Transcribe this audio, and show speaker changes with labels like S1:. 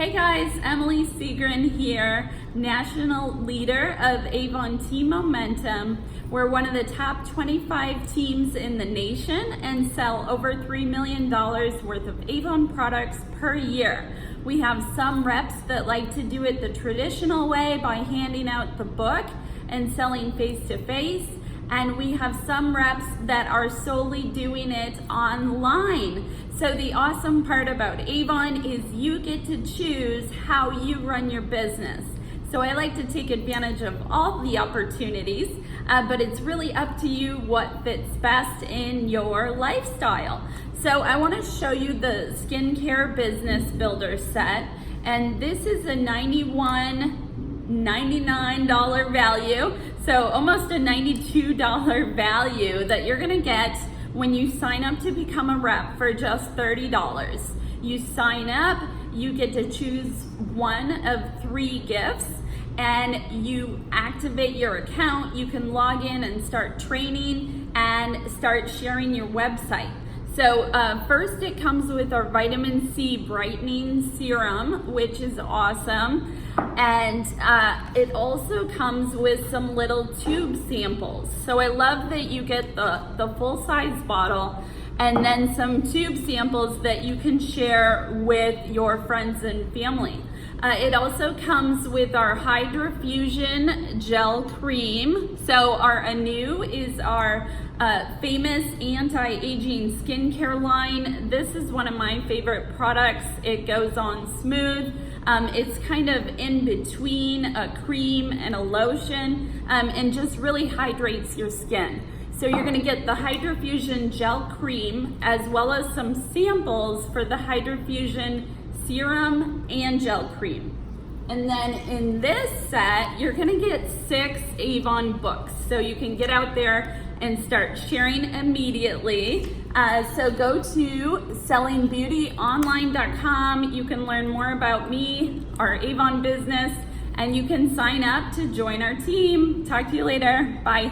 S1: Hey guys, Emily Seagren here, National Leader of Avon Team Momentum. We're one of the top 25 teams in the nation and sell over $3 million worth of Avon products per year. We have some reps that like to do it the traditional way by handing out the book and selling face-to-face. And we have some reps that are solely doing it online. So the awesome part about Avon is you get to choose how you run your business. So I like to take advantage of all the opportunities, but it's really up to you what fits best in your lifestyle. So I want to show you the skincare business builder set, and this is a $99 value, so almost a $92 value that you're gonna get when you sign up to become a rep for just $30. You sign up, you get to choose one of 3 gifts, and you activate your account. You can log in and start training and start sharing your website. So first it comes with our vitamin C Brightening Serum, which is awesome. And it also comes with some little tube samples. So I love that you get the full-size bottle and then some tube samples that you can share with your friends and family. It also comes with our Hydra Fusion Gel Cream. So our Anew is our famous anti-aging skincare line. This is one of my favorite products. It goes on smooth. It's kind of in between a cream and a lotion, and just really hydrates your skin. So you're gonna get the Hydra Fusion Gel Cream as well as some samples for the Hydra Fusion Serum and Gel Cream. And then in this set, you're gonna get 6 Avon books. So you can get out there and start sharing immediately. So go to sellingbeautyonline.com. You can learn more about me, our Avon business, and you can sign up to join our team. Talk to you later. Bye.